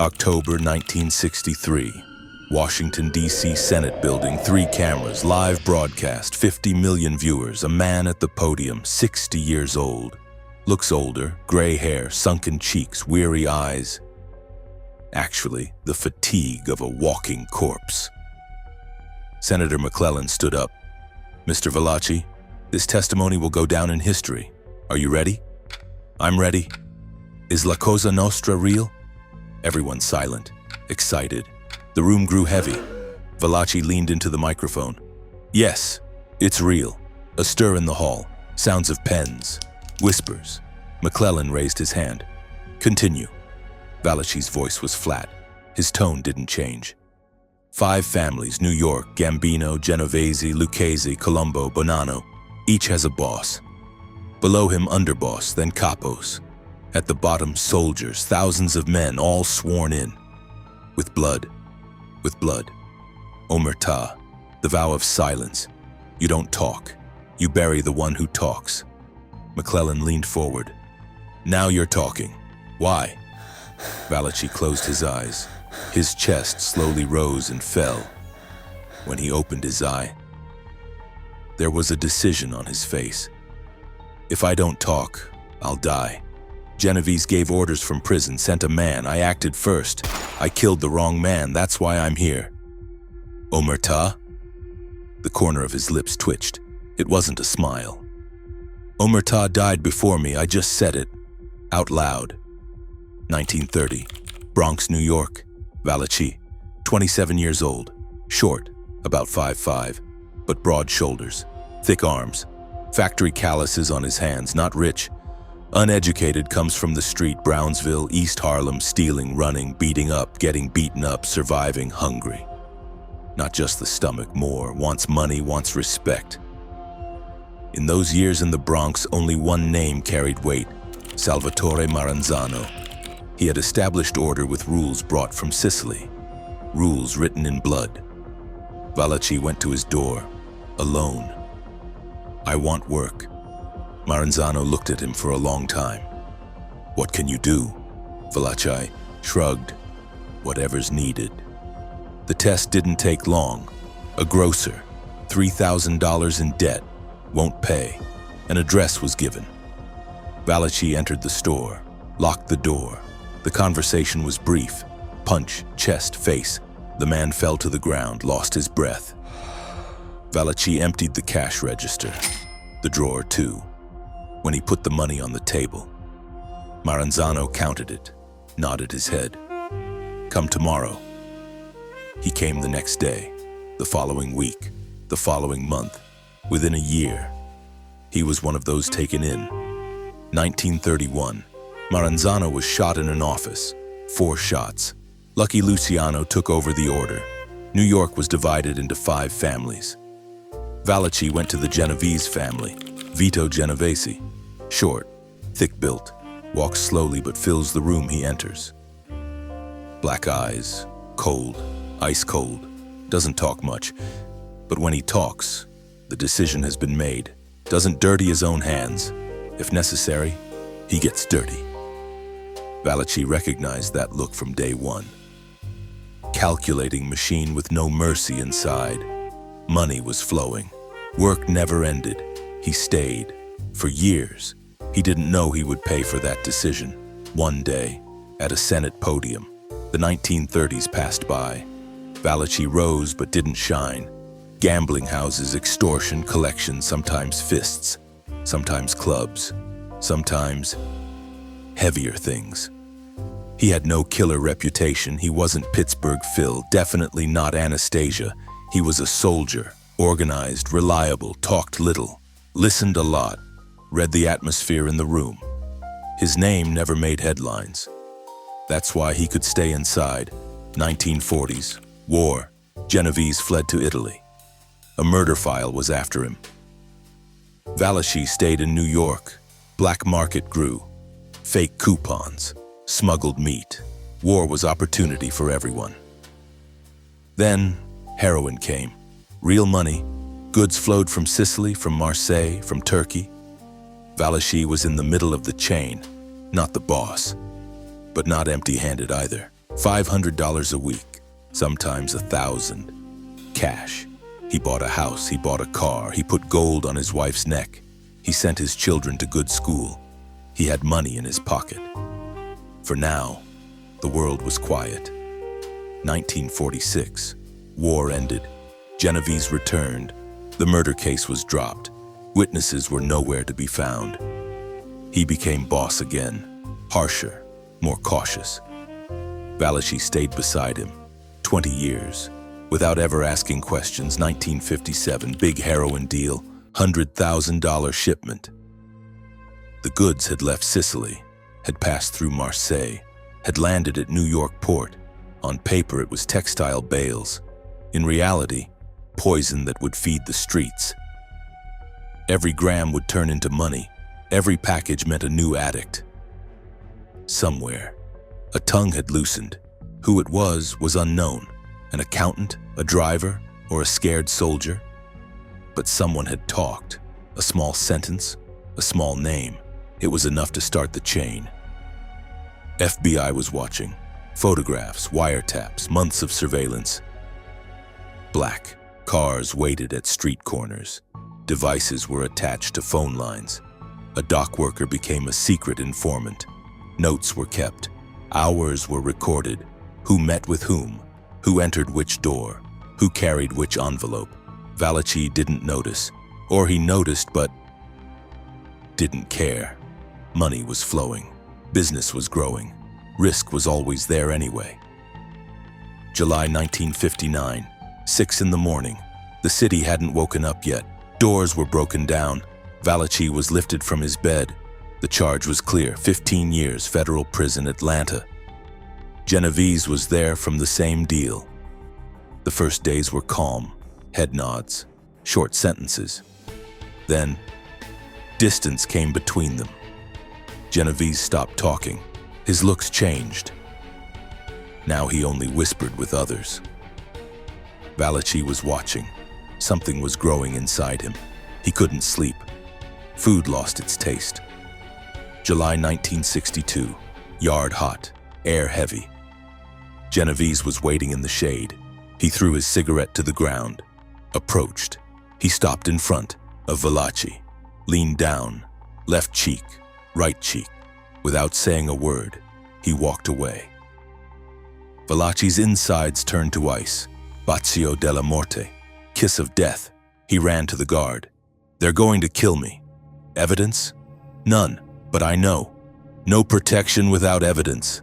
October 1963. Washington, D.C. Senate building, 3 cameras, live broadcast, 50 million viewers, a man at the podium, 60 years old. Looks older, gray hair, sunken cheeks, weary eyes. Actually, the fatigue of a walking corpse. Senator McClellan stood up. Mr. Valachi, this testimony will go down in history. Are you ready? I'm ready. Is La Cosa Nostra real? Everyone silent, excited. The room grew heavy. Valachi leaned into the microphone. Yes, it's real. A stir in the hall. Sounds of pens. Whispers. McClellan raised his hand. Continue. Valachi's voice was flat. His tone didn't change. 5 families, New York, Gambino, Genovese, Lucchese, Colombo, Bonanno. Each has a boss. Below him, underboss, then capos. At the bottom, soldiers, thousands of men, all sworn in. With blood. With blood. Omertà, the vow of silence. You don't talk. You bury the one who talks. McClellan leaned forward. Now you're talking. Why? Valachi closed his eyes. His chest slowly rose and fell. When he opened his eye, there was a decision on his face. If I don't talk, I'll die. Genovese gave orders from prison, sent a man. I acted first. I killed the wrong man. That's why I'm here. Omertà? The corner of his lips twitched. It wasn't a smile. Omertà died before me. I just said it. Out loud. 1930. Bronx, New York. Valachi. 27 years old. Short. About 5'5". But broad shoulders. Thick arms. Factory calluses on his hands. Not rich. Uneducated, comes from the street, Brownsville, East Harlem, stealing, running, beating up, getting beaten up, surviving, hungry. Not just the stomach, more, wants money, wants respect. In those years in the Bronx, only one name carried weight, Salvatore Maranzano. He had established order with rules brought from Sicily, rules written in blood. Valachi went to his door, alone. I want work. Maranzano looked at him for a long time. What can you do? Valachi shrugged. Whatever's needed. The test didn't take long. A grocer, $3,000 in debt, won't pay. An address was given. Valachi entered the store, locked the door. The conversation was brief. Punch, chest, face. The man fell to the ground, lost his breath. Valachi emptied the cash register. The drawer, too. When he put the money on the table, Maranzano counted it, nodded his head. Come tomorrow. He came the next day, the following week, the following month, within a year. He was one of those taken in. 1931, Maranzano was shot in an office, 4 shots. Lucky Luciano took over the order. New York was divided into 5 families. Valachi went to the Genovese family, Vito Genovese. Short, thick-built, walks slowly but fills the room he enters. Black eyes, cold, ice cold, doesn't talk much. But when he talks, the decision has been made. Doesn't dirty his own hands. If necessary, he gets dirty. Valachi recognized that look from day one. Calculating machine with no mercy inside. Money was flowing. Work never ended. He stayed. For years, he didn't know he would pay for that decision. One day, at a Senate podium, the 1930s passed by. Valachi rose but didn't shine. Gambling houses, extortion, collection, sometimes fists, sometimes clubs, sometimes heavier things. He had no killer reputation. He wasn't Pittsburgh Phil, definitely not Anastasia. He was a soldier, organized, reliable, talked little, listened a lot, read the atmosphere in the room. His name never made headlines. That's why he could stay inside. 1940s, war, Genovese fled to Italy. A murder file was after him. Valachi stayed in New York. Black market grew. Fake coupons, smuggled meat. War was opportunity for everyone. Then, heroin came. Real money. Goods flowed from Sicily, from Marseille, from Turkey. Valachi was in the middle of the chain, not the boss, but not empty-handed either. $500 a week, sometimes $1,000. Cash. He bought a house, he bought a car, he put gold on his wife's neck. He sent his children to good school. He had money in his pocket. For now, the world was quiet. 1946. War ended. Genovese returned. The murder case was dropped. Witnesses were nowhere to be found. He became boss again, harsher, more cautious. Valachi stayed beside him, 20 years. Without ever asking questions. 1957, big heroin deal, $100,000 shipment. The goods had left Sicily, had passed through Marseille, had landed at New York port. On paper, it was textile bales. In reality, poison that would feed the streets. Every gram would turn into money. Every package meant a new addict. Somewhere, a tongue had loosened. Who it was unknown. An accountant, a driver, or a scared soldier. But someone had talked. A small sentence, a small name. It was enough to start the chain. FBI was watching. Photographs, wiretaps, months of surveillance. Black cars waited at street corners. Devices were attached to phone lines. A dock worker became a secret informant. Notes were kept. Hours were recorded. Who met with whom? Who entered which door? Who carried which envelope? Valachi didn't notice. Or he noticed but didn't care. Money was flowing. Business was growing. Risk was always there anyway. July 1959, 6 in the morning. The city hadn't woken up yet. Doors were broken down. Valachi was lifted from his bed. The charge was clear, 15 years, federal prison, Atlanta. Genovese was there from the same deal. The first days were calm, head nods, short sentences. Then, distance came between them. Genovese stopped talking. His looks changed. Now he only whispered with others. Valachi was watching. Something was growing inside him. He couldn't sleep. Food lost its taste. July 1962, yard hot, air heavy. Genovese was waiting in the shade. He threw his cigarette to the ground, approached. He stopped in front of Valachi, leaned down, left cheek, right cheek. Without saying a word, he walked away. Valachi's insides turned to ice. Bacio della morte, kiss of death. He ran to the guard. They're going to kill me. Evidence? None, but I know. No protection without evidence.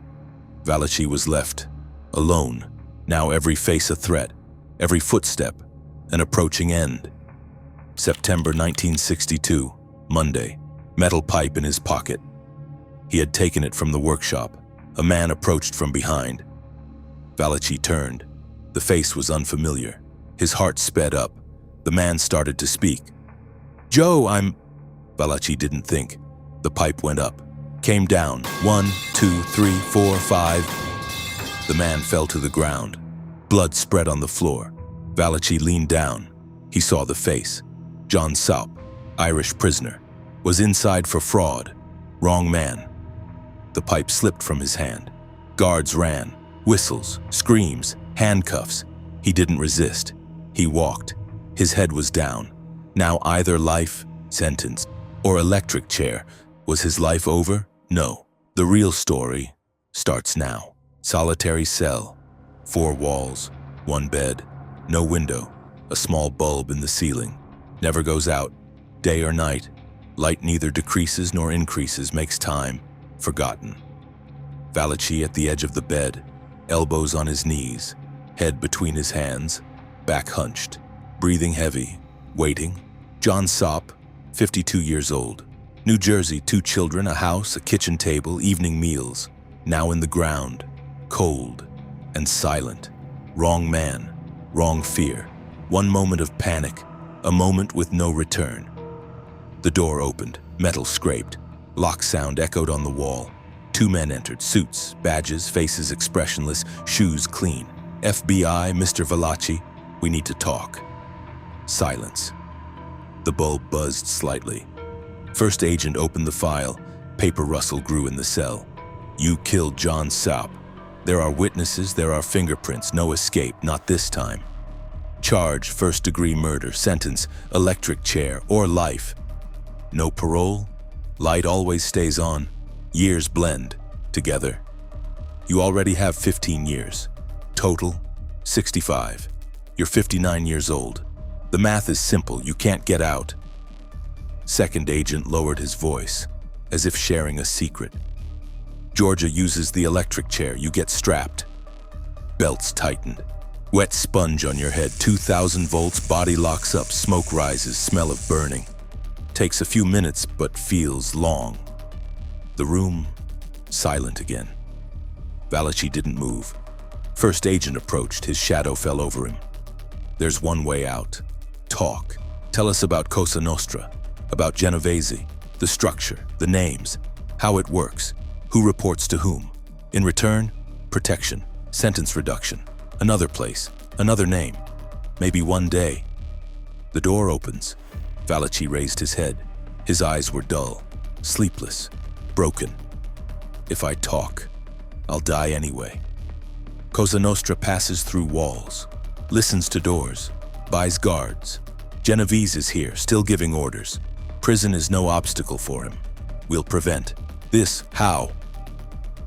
Valachi was left, alone. Now every face a threat, every footstep, an approaching end. September 1962, Monday, metal pipe in his pocket. He had taken it from the workshop. A man approached from behind. Valachi turned. The face was unfamiliar. His heart sped up. The man started to speak. Joe, Valachi didn't think. The pipe went up, came down. 1, 2, 3, 4, 5. The man fell to the ground. Blood spread on the floor. Valachi leaned down. He saw the face. John Saupp, Irish prisoner, was inside for fraud. Wrong man. The pipe slipped from his hand. Guards ran. Whistles, screams, handcuffs. He didn't resist. He walked. His head was down. Now either life, sentence, or electric chair. Was his life over? No. The real story starts now. Solitary cell. 4 walls, 1 bed, no window, a small bulb in the ceiling. Never goes out, day or night. Light neither decreases nor increases, makes time. Forgotten. Valachi at the edge of the bed, elbows on his knees, head between his hands, back hunched, breathing heavy, waiting. John Saupp, 52 years old. New Jersey, 2 children, a house, a kitchen table, evening meals. Now in the ground, cold and silent. Wrong man, wrong fear. One moment of panic, a moment with no return. The door opened, metal scraped. Lock sound echoed on the wall. 2 men entered, suits, badges, faces expressionless, shoes clean. FBI, Mr. Valachi, we need to talk. Silence. The bulb buzzed slightly. First agent opened the file. Paper rustle grew in the cell. You killed John Saupp. There are witnesses, there are fingerprints, no escape, not this time. Charge, first-degree murder, sentence, electric chair, or life. No parole? Light always stays on. Years blend together. You already have 15 years. Total, 65. You're 59 years old. The math is simple, you can't get out. Second agent lowered his voice, as if sharing a secret. Georgia uses the electric chair, you get strapped. Belts tightened. Wet sponge on your head, 2,000 volts, body locks up, smoke rises, smell of burning. Takes a few minutes, but feels long. The room, silent again. Valachi didn't move. First agent approached, his shadow fell over him. There's one way out. Talk. Tell us about Cosa Nostra, about Genovese, the structure, the names, how it works, who reports to whom. In return, protection, sentence reduction, another place, another name, maybe one day. The door opens. Valachi raised his head. His eyes were dull, sleepless, broken. If I talk, I'll die anyway. Cosa Nostra passes through walls, listens to doors, buys guards. Genovese is here, still giving orders. Prison is no obstacle for him. We'll prevent. This, how?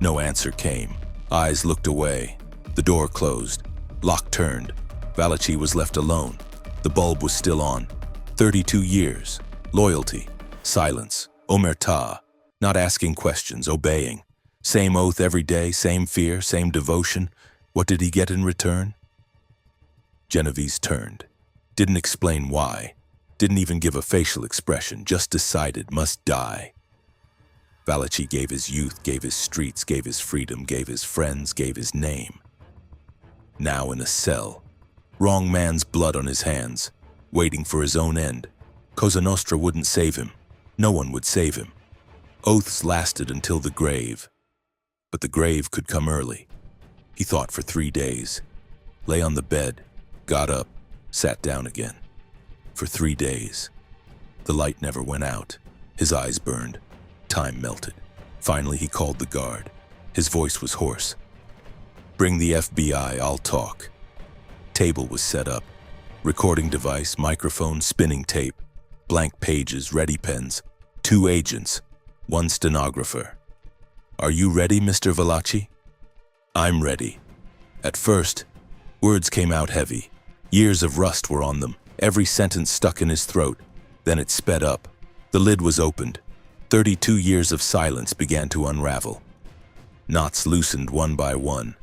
No answer came. Eyes looked away. The door closed. Lock turned. Valachi was left alone. The bulb was still on. 32 years. Loyalty. Silence. Omertà. Not asking questions, obeying. Same oath every day, same fear, same devotion. What did he get in return? Genovese turned. Didn't explain why. Didn't even give a facial expression, just decided must die. Valachi gave his youth, gave his streets, gave his freedom, gave his friends, gave his name. Now in a cell. Wrong man's blood on his hands, waiting for his own end. Cosa Nostra wouldn't save him. No one would save him. Oaths lasted until the grave. But the grave could come early. He thought for 3 days. Lay on the bed, got up, sat down again. For 3 days. The light never went out. His eyes burned. Time melted. Finally, he called the guard. His voice was hoarse. Bring the FBI, I'll talk. Table was set up. Recording device, microphone, spinning tape. Blank pages, ready pens. 2 agents. 1 stenographer. Are you ready, Mr. Valachi? I'm ready. At first, words came out heavy. Years of rust were on them. Every sentence stuck in his throat. Then it sped up. The lid was opened. 32 years of silence began to unravel. Knots loosened one by one.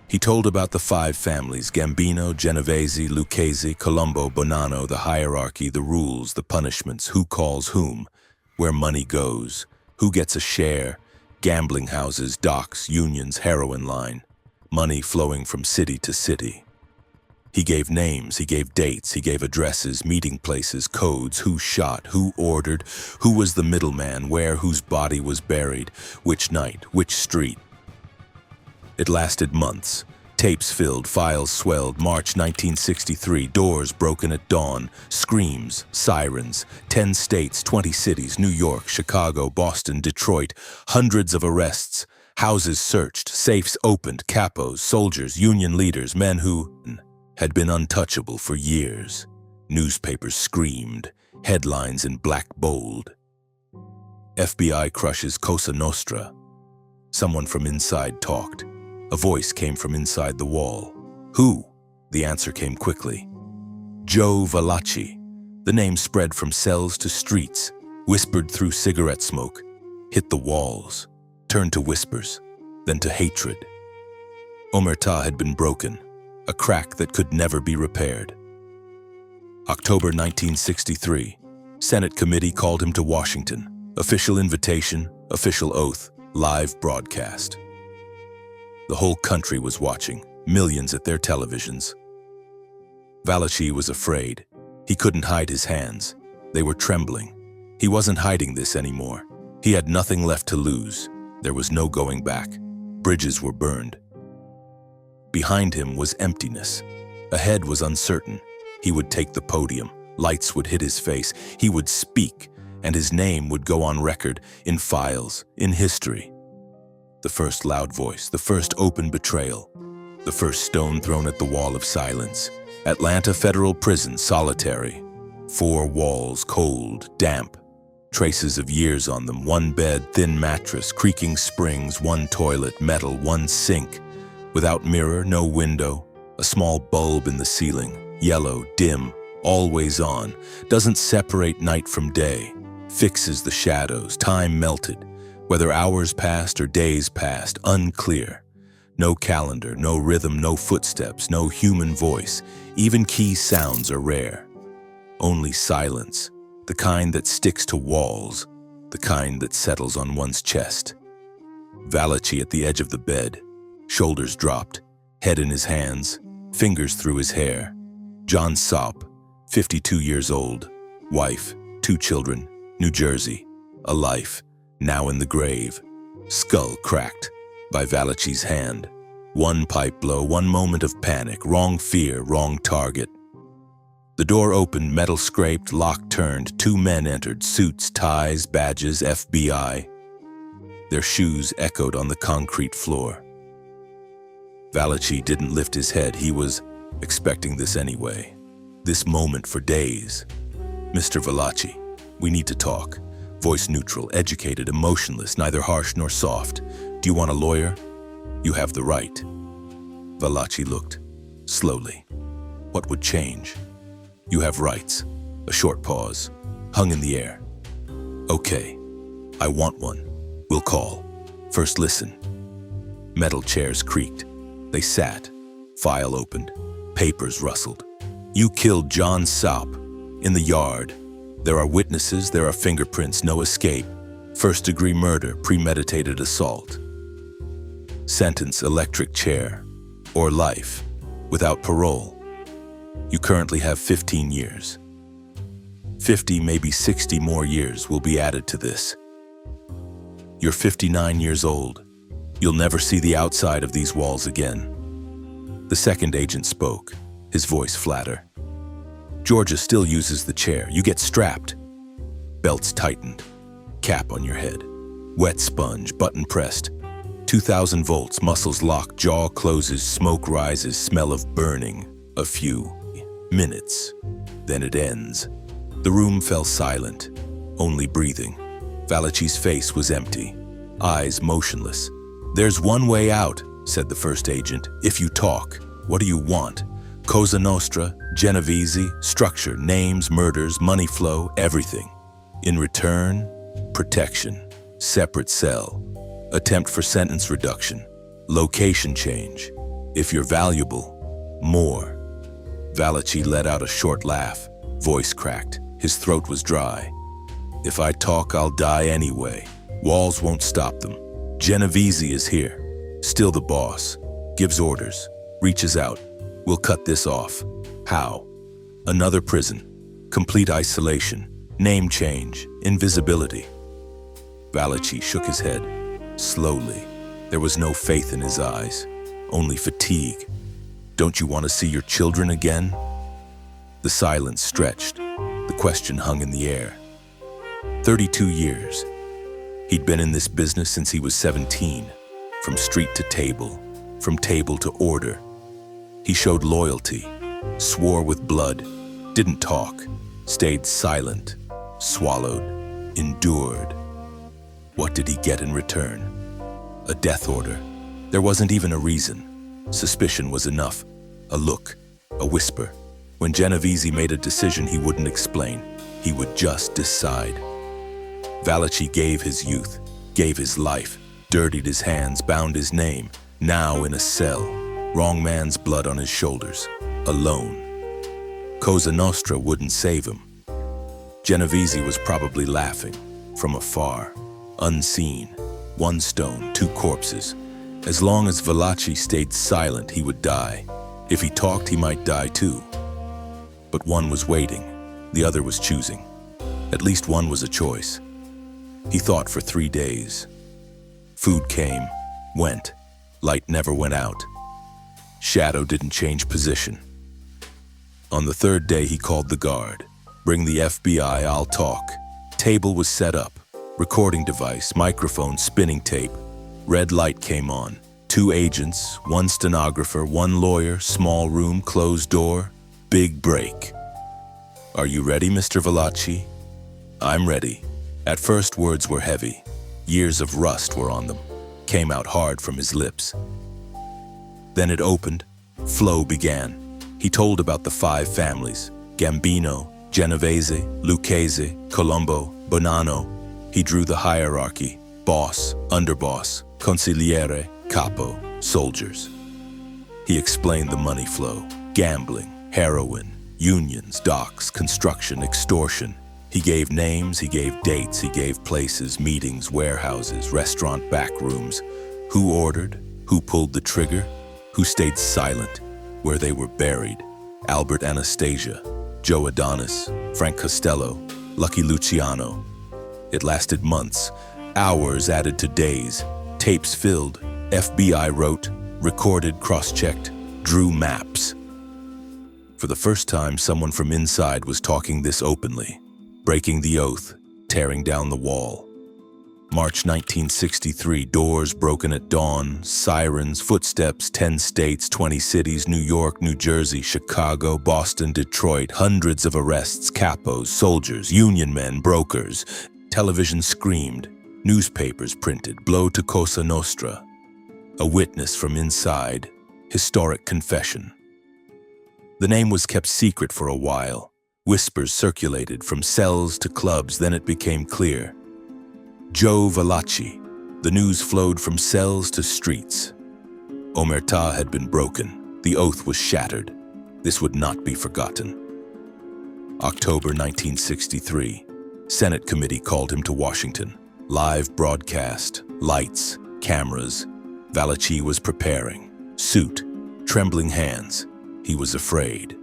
He told about the 5 families, Gambino, Genovese, Lucchese, Colombo, Bonanno, the hierarchy, the rules, the punishments, who calls whom, where money goes, who gets a share, gambling houses, docks, unions, heroin line, money flowing from city to city. He gave names, he gave dates, he gave addresses, meeting places, codes, who shot, who ordered, who was the middleman, where whose body was buried, which night, which street. It lasted months. Tapes filled, files swelled. March 1963, doors broken at dawn, screams, sirens, 10 states, 20 cities, New York, Chicago, Boston, Detroit, hundreds of arrests, houses searched, safes opened, capos, soldiers, union leaders, men who had been untouchable for years. Newspapers screamed, headlines in black bold. FBI crushes Cosa Nostra. Someone from inside talked. A voice came from inside the wall. Who? The answer came quickly. Joe Valachi. The name spread from cells to streets, whispered through cigarette smoke, hit the walls, turned to whispers, then to hatred. Omertà had been broken, a crack that could never be repaired. October 1963, Senate committee called him to Washington. Official invitation, official oath, live broadcast. The whole country was watching, millions at their televisions. Valachi was afraid. He couldn't hide his hands. They were trembling. He wasn't hiding this anymore. He had nothing left to lose. There was no going back. Bridges were burned. Behind him was emptiness. Ahead was uncertain. He would take the podium. Lights would hit his face. He would speak, and his name would go on record, in files, in history. The first loud voice, the first open betrayal, the first stone thrown at the wall of silence. Atlanta Federal Prison, solitary. 4 walls, cold, damp. Traces of years on them. 1 bed, thin mattress, creaking springs, 1 toilet, metal, 1 sink. Without mirror, no window. A small bulb in the ceiling. Yellow, dim, always on. Doesn't separate night from day. Fixes the shadows. Time melted. Whether hours passed or days passed, unclear. No calendar, no rhythm, no footsteps, no human voice. Even key sounds are rare. Only silence, the kind that sticks to walls, the kind that settles on one's chest. Valachi at the edge of the bed, shoulders dropped, head in his hands, fingers through his hair. John Saupp, 52 years old, wife, 2 children, New Jersey, a life, now in the grave. Skull cracked by Valachi's hand. 1 pipe blow, 1 moment of panic, wrong fear, wrong target. The door opened, metal scraped, lock turned. 2 men entered, suits, ties, badges, FBI. Their shoes echoed on the concrete floor. Valachi didn't lift his head. He was expecting this anyway. This moment for days. Mr. Valachi, we need to talk. Voice neutral, educated, emotionless, neither harsh nor soft. Do you want a lawyer? You have the right. Valachi looked, slowly. What would change? You have rights. A short pause, hung in the air. Okay, I want one. We'll call. First listen. Metal chairs creaked. They sat. File opened. Papers rustled. You killed John Saupp in the yard. There are witnesses, there are fingerprints, no escape. First-degree murder, premeditated assault. Sentence, electric chair, or life, without parole. You currently have 15 years. 50, maybe 60 more years will be added to this. You're 59 years old. You'll never see the outside of these walls again. The second agent spoke, his voice flatter. Georgia still uses the chair. You get strapped. Belts tightened. Cap on your head. Wet sponge, button pressed. 2,000 volts, muscles locked, jaw closes, smoke rises, smell of burning. A few minutes. Then it ends. The room fell silent, only breathing. Valachi's face was empty, eyes motionless. There's one way out, said the first agent. If you talk, what do you want? Cosa Nostra, Genovese, structure, names, murders, money flow, everything. In return, protection, separate cell, attempt for sentence reduction, location change. If you're valuable, more. Valachi let out a short laugh, voice cracked. His throat was dry. If I talk, I'll die anyway. Walls won't stop them. Genovese is here, still the boss, gives orders, reaches out. We'll cut this off. How? Another prison, complete isolation, name change, invisibility. Valachi shook his head, slowly. There was no faith in his eyes, only fatigue. Don't you want to see your children again? The silence stretched. The question hung in the air. 32 years. He'd been in this business since he was 17, from street to table, from table to order. He showed loyalty, swore with blood, didn't talk, stayed silent, swallowed, endured. What did he get in return? A death order. There wasn't even a reason. Suspicion was enough. A look, a whisper. When Genovese made a decision, he wouldn't explain. He would just decide. Valachi gave his youth, gave his life, dirtied his hands, bound his name, now in a cell. Wrong man's blood on his shoulders, alone. Cosa Nostra wouldn't save him. Genovese was probably laughing, from afar, unseen. 1 stone, 2 corpses. As long as Valachi stayed silent, he would die. If he talked, he might die too. But one was waiting, the other was choosing. At least one was a choice. He thought for 3 days. Food came, went. Light never went out. Shadow didn't change position. On the 3rd day, he called the guard. Bring the FBI, I'll talk. Table was set up. Recording device, microphone, spinning tape. Red light came on. 2 agents, 1 stenographer, 1 lawyer, small room, closed door, big break. "Are you ready, Mr. Valachi?" "I'm ready." At first, words were heavy. Years of rust were on them, came out hard from his lips. Then it opened. Flow began. He told about the 5 families: Gambino, Genovese, Lucchese, Colombo, Bonanno. He drew the hierarchy: boss, underboss, consigliere, capo, soldiers. He explained the money flow: gambling, heroin, unions, docks, construction, extortion. He gave names, he gave dates, he gave places, meetings, warehouses, restaurant back rooms. Who ordered? Who pulled the trigger? Who stayed silent? Where they were buried: Albert Anastasia, Joe Adonis, Frank Costello, Lucky Luciano. It lasted months, hours added to days, tapes filled, FBI wrote, recorded, cross-checked, drew maps. For the first time, someone from inside was talking this openly, breaking the oath, tearing down the wall. March 1963, doors broken at dawn, sirens, footsteps, 10 states, 20 cities, New York, New Jersey, Chicago, Boston, Detroit, hundreds of arrests, capos, soldiers, union men, brokers. Television screamed, newspapers printed, blow to Cosa Nostra. A witness from inside, historic confession. The name was kept secret for a while. Whispers circulated from cells to clubs, then it became clear. Joe Valachi. The news flowed from cells to streets. Omertà had been broken. The oath was shattered. This would not be forgotten. October 1963. Senate committee called him to Washington. Live broadcast, lights, cameras. Valachi was preparing. Suit, trembling hands. He was afraid.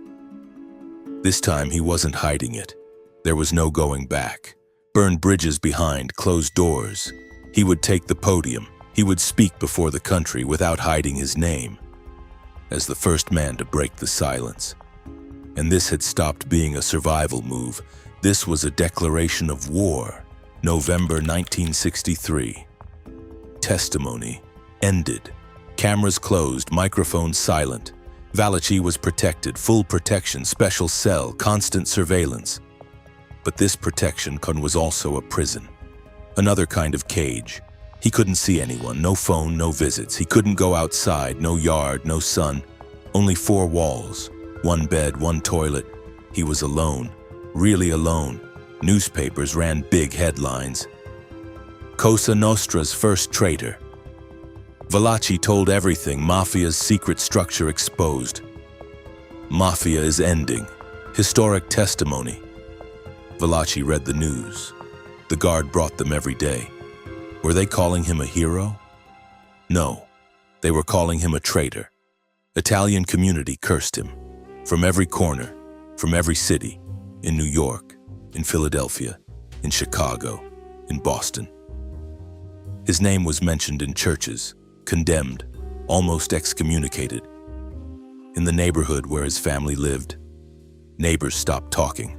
This time he wasn't hiding it. There was no going back. Burned bridges behind, closed doors. He would take the podium. He would speak before the country without hiding his name. As the first man to break the silence. And this had stopped being a survival move. This was a declaration of war. November 1963. Testimony ended. Cameras closed, microphones silent. Valachi was protected, full protection, special cell, constant surveillance. But this protection was also a prison. Another kind of cage. He couldn't see anyone, no phone, no visits. He couldn't go outside, no yard, no sun. Only 4 walls, 1 bed, 1 toilet. He was alone, really alone. Newspapers ran big headlines. Cosa Nostra's first traitor. Valachi told everything, Mafia's secret structure exposed. Mafia is ending. Historic testimony. Valachi read the news. The guard brought them every day. Were they calling him a hero? No, they were calling him a traitor. Italian community cursed him. From every corner, from every city, in New York, in Philadelphia, in Chicago, in Boston. His name was mentioned in churches, condemned, almost excommunicated. In the neighborhood where his family lived, neighbors stopped talking.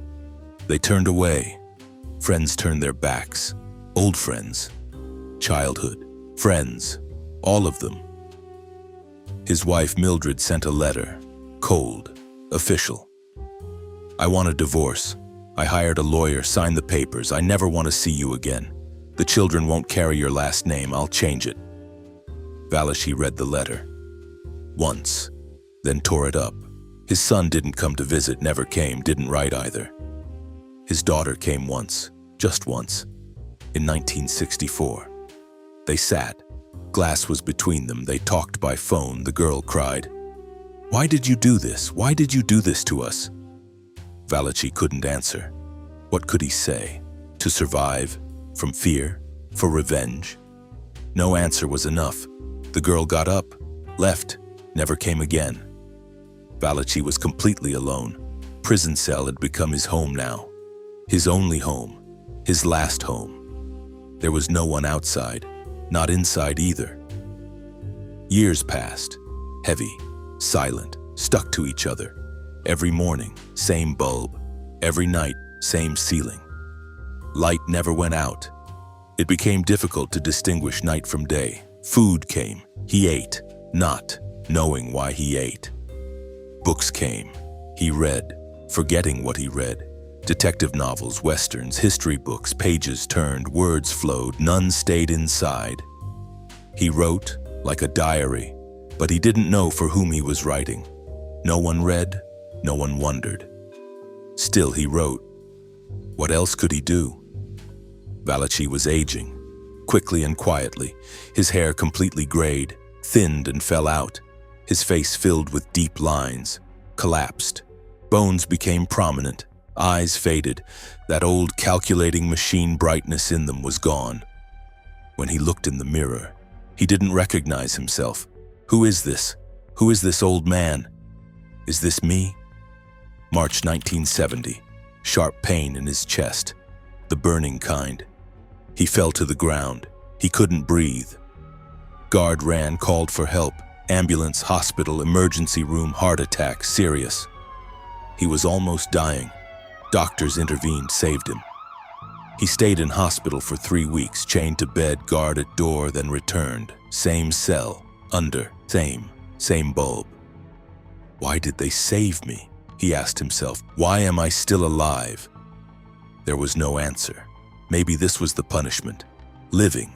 They turned away. Friends turned their backs. Old friends, childhood, friends, all of them. His wife Mildred sent a letter, cold, official. "I want a divorce. I hired a lawyer, signed the papers. I never want to see you again. The children won't carry your last name. I'll change it." Valachi read the letter. Once, then tore it up. His son didn't come to visit, never came, didn't write either. His daughter came once, just once, in 1964. They sat. Glass was between them. They talked by phone. The girl cried, "Why did you do this? Why did you do this to us?" Valachi couldn't answer. What could he say? To survive? From fear? For revenge? No answer was enough. The girl got up, left, never came again. Valachi was completely alone. Prison cell had become his home now. His only home. His last home. There was no one outside, not inside either. Years passed, heavy, silent, stuck to each other. Every morning, same bulb. Every night, same ceiling. Light never went out. It became difficult to distinguish night from day, Food came. He ate, not knowing why he ate. Books came. He read, forgetting what he read. Detective novels, westerns, history books, pages turned, words flowed, none stayed inside. He wrote like a diary, but he didn't know for whom he was writing. No one read, no one wondered. Still he wrote. What else could he do? Valachi was aging, quickly and quietly, his hair completely grayed, thinned and fell out, his face filled with deep lines, collapsed. Bones became prominent, eyes faded, that old calculating machine brightness in them was gone. When he looked in the mirror, he didn't recognize himself. Who is this? Who is this old man? Is this me? March 1970, sharp pain in his chest, the burning kind. He fell to the ground. He couldn't breathe. Guard ran, called for help. Ambulance, hospital, emergency room, heart attack, serious. He was almost dying. Doctors intervened, saved him. He stayed in hospital for 3 weeks, chained to bed, guard at door, then returned. Same cell, under, same bulb. Why did they save me? He asked himself. Why am I still alive? There was no answer. Maybe this was the punishment. Living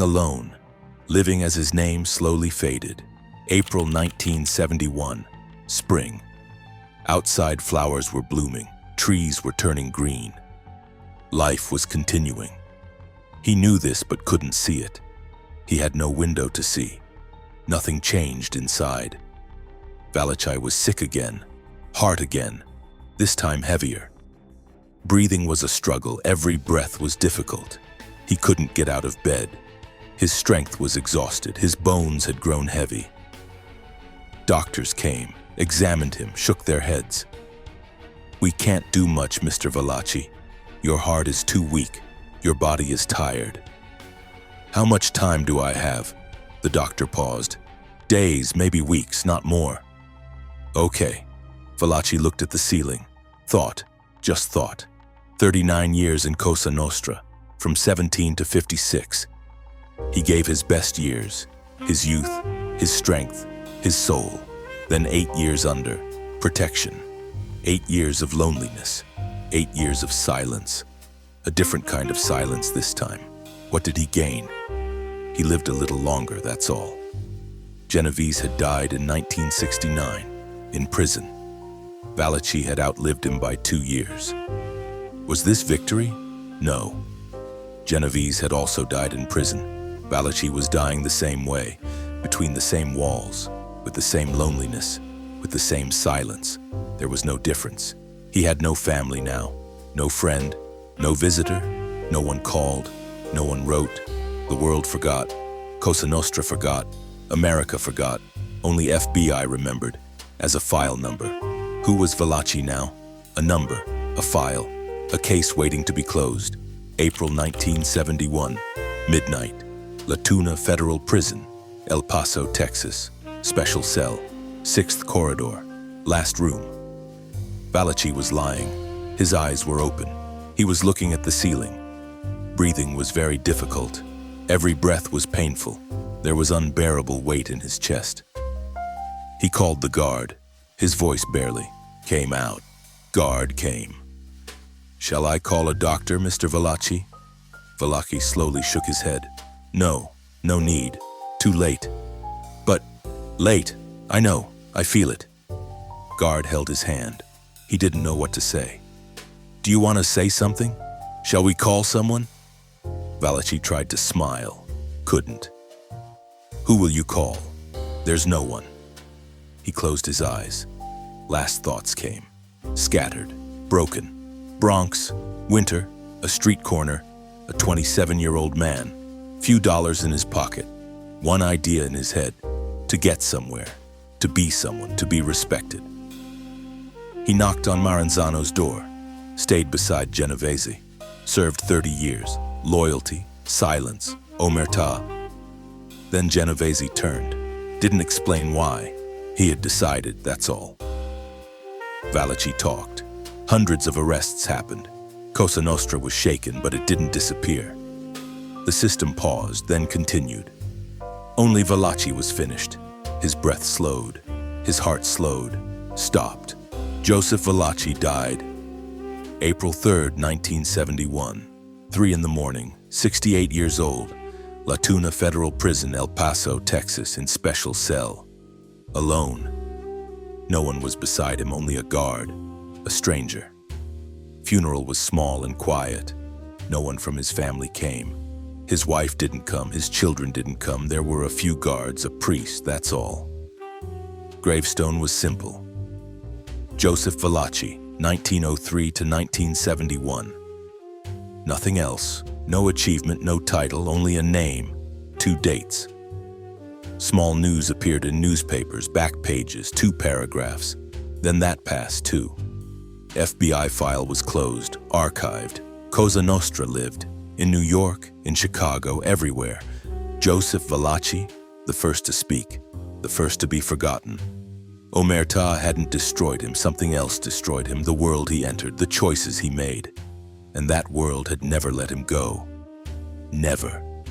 alone, living as his name slowly faded. April 1971, spring. Outside flowers were blooming, trees were turning green. Life was continuing. He knew this but couldn't see it. He had no window to see. Nothing changed inside. Valachi was sick again, heart again, this time heavier. Breathing was a struggle, every breath was difficult. He couldn't get out of bed. His strength was exhausted, his bones had grown heavy. Doctors came, examined him, shook their heads. We can't do much, Mr. Valachi. Your heart is too weak, your body is tired. How much time do I have? The doctor paused. Days, maybe weeks, not more. Okay. Valachi looked at the ceiling. Thought, just thought. 39 years in Cosa Nostra, from 17 to 56. He gave his best years, his youth, his strength, his soul. Then 8 years under, protection. 8 years of loneliness, 8 years of silence. A different kind of silence this time. What did he gain? He lived a little longer, that's all. Genovese had died in 1969, in prison. Valachi had outlived him by 2 years. Was this victory? No. Genovese had also died in prison. Valachi was dying the same way, between the same walls, with the same loneliness, with the same silence. There was no difference. He had no family now, no friend, no visitor, no one called, no one wrote. The world forgot. Cosa Nostra forgot. America forgot. Only FBI remembered, as a file number. Who was Valachi now? A number, a file, a case waiting to be closed. April 1971, midnight. La Tuna Federal Prison, El Paso, Texas. Special cell, 6th corridor, last room. Valachi was lying. His eyes were open. He was looking at the ceiling. Breathing was very difficult. Every breath was painful. There was unbearable weight in his chest. He called the guard. His voice barely came out. Guard came. Shall I call a doctor, Mr. Valachi? Valachi slowly shook his head. No, no need. Too late. But, late. I know. I feel it. Guard held his hand. He didn't know what to say. Do you want to say something? Shall we call someone? Valachi tried to smile. Couldn't. Who will you call? There's no one. He closed his eyes. Last thoughts came. Scattered. Broken. Bronx. Winter. A street corner. A 27-year-old man. Few dollars in his pocket. One idea in his head. To get somewhere. To be someone. To be respected. He knocked on Maranzano's door. Stayed beside Genovese. Served 30 years. Loyalty. Silence. Omertà. Then Genovese turned. Didn't explain why. He had decided, that's all. Valachi talked. Hundreds of arrests happened. Cosa Nostra was shaken, but it didn't disappear. The system paused, then continued. Only Valachi was finished. His breath slowed. His heart slowed. Stopped. Joseph Valachi died April 3rd, 1971. 3 in the morning, 68 years old. La Tuna Federal Prison, El Paso, Texas, in special cell. Alone. No one was beside him, only a guard, a stranger. Funeral was small and quiet. No one from his family came. His wife didn't come, his children didn't come. There were a few guards, a priest, that's all. Gravestone was simple. Joseph Valachi, 1903 to 1971. Nothing else. No achievement, no title, only a name, 2 dates. Small news appeared in newspapers, back pages, 2 paragraphs. Then that passed too. FBI file was closed, archived. Cosa Nostra lived. In New York, in Chicago, everywhere. Joseph Valachi, the first to speak, the first to be forgotten. Omertà hadn't destroyed him, something else destroyed him, the world he entered, the choices he made. And that world had never let him go. Never.